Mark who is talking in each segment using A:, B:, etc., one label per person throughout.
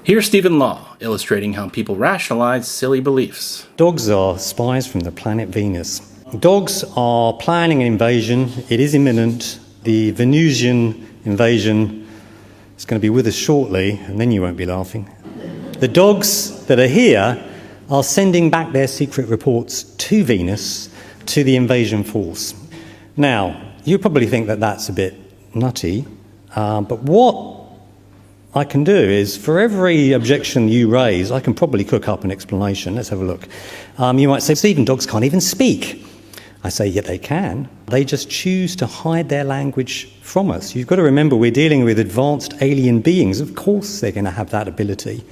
A: Here's Stephen Law, illustrating how people rationalize silly beliefs.
B: Dogs are spies from the planet Venus. Dogs are planning an invasion. It is imminent. The Venusian invasion is going to be with us shortly, and then you won't be laughing. The dogs that are here are sending back their secret reports to Venus, to the invasion force. Now, you probably think that that's a bit nutty, but what I can do is, for every objection you raise, I can probably cook up an explanation. Let's have a look. You might say, Stephen, dogs can't even speak. I say, yeah, they can. They just choose to hide their language from us. You've got to remember, we're dealing with advanced alien beings. Of course they're going to have that ability.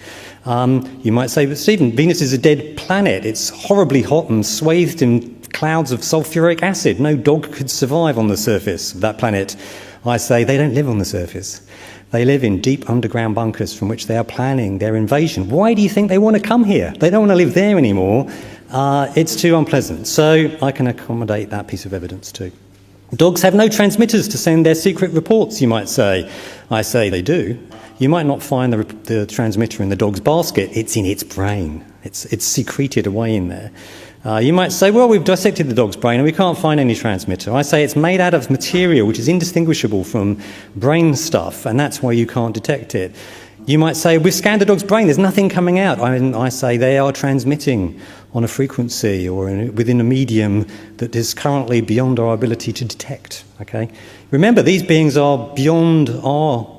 B: You might say, but Stephen, Venus is a dead planet. It's horribly hot and swathed in clouds of sulfuric acid. No dog could survive on the surface of that planet. I say, they don't live on the surface. They live in deep underground bunkers from which they are planning their invasion. Why do you think they want to come here? They don't want to live there anymore. It's too unpleasant. So I can accommodate that piece of evidence too. Dogs have no transmitters to send their secret reports, you might say. I say they do. You might not find the transmitter in the dog's basket. It's in its brain. It's secreted away in there. You might say, well, we've dissected the dog's brain and we can't find any transmitter. I say it's made out of material which is indistinguishable from brain stuff, and that's why you can't detect it. You might say, we've scanned the dog's brain, there's nothing coming out. I say they are transmitting on a frequency or within a medium that is currently beyond our ability to detect. Okay? Remember, these beings are beyond our,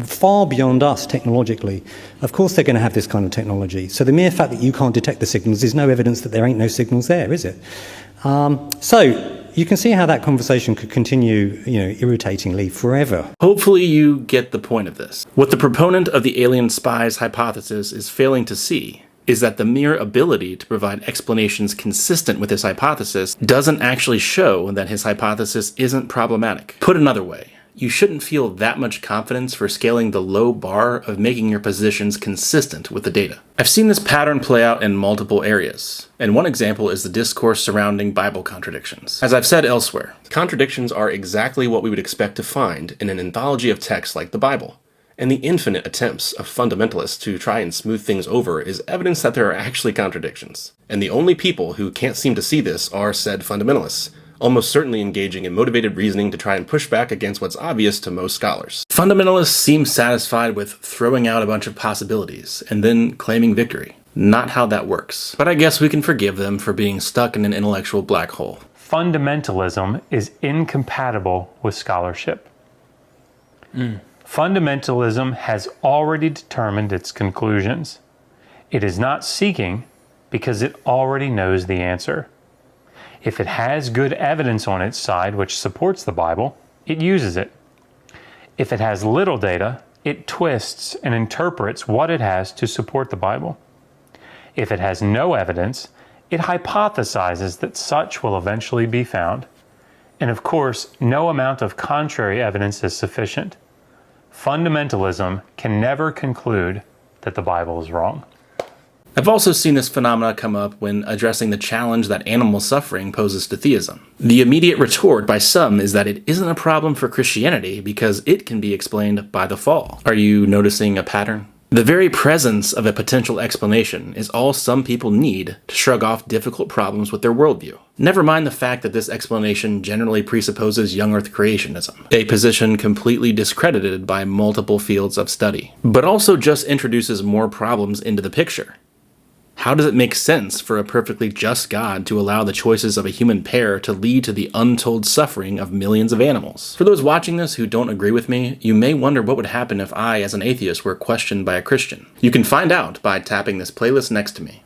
B: far beyond us technologically. Of course they're going to have this kind of technology. So the mere fact that you can't detect the signals is no evidence that there ain't no signals there, is it? So you can see how that conversation could continue, irritatingly forever.
A: Hopefully you get the point of this. What the proponent of the alien spies hypothesis is failing to see is that the mere ability to provide explanations consistent with his hypothesis doesn't actually show that his hypothesis isn't problematic. Put another way, you shouldn't feel that much confidence for scaling the low bar of making your positions consistent with the data. I've seen this pattern play out in multiple areas, and one example is the discourse surrounding Bible contradictions. As I've said elsewhere, contradictions are exactly what we would expect to find in an anthology of texts like the Bible. And the infinite attempts of fundamentalists to try and smooth things over is evidence that there are actually contradictions. And the only people who can't seem to see this are said fundamentalists, almost certainly engaging in motivated reasoning to try and push back against what's obvious to most scholars. Fundamentalists seem satisfied with throwing out a bunch of possibilities and then claiming victory. Not how that works. But I guess we can forgive them for being stuck in an intellectual black hole.
C: Fundamentalism is incompatible with scholarship. Fundamentalism has already determined its conclusions. It is not seeking because it already knows the answer. If it has good evidence on its side which supports the Bible, it uses it. If it has little data, it twists and interprets what it has to support the Bible. If it has no evidence, it hypothesizes that such will eventually be found. And of course, no amount of contrary evidence is sufficient. Fundamentalism can never conclude that the Bible is wrong.
A: I've also seen this phenomena come up when addressing the challenge that animal suffering poses to theism. The immediate retort by some is that it isn't a problem for Christianity because it can be explained by the fall. Are you noticing a pattern? The very presence of a potential explanation is all some people need to shrug off difficult problems with their worldview. Never mind the fact that this explanation generally presupposes young earth creationism, a position completely discredited by multiple fields of study, but also just introduces more problems into the picture. How does it make sense for a perfectly just God to allow the choices of a human pair to lead to the untold suffering of millions of animals? For those watching this who don't agree with me, you may wonder what would happen if I, as an atheist, were questioned by a Christian. You can find out by tapping this playlist next to me.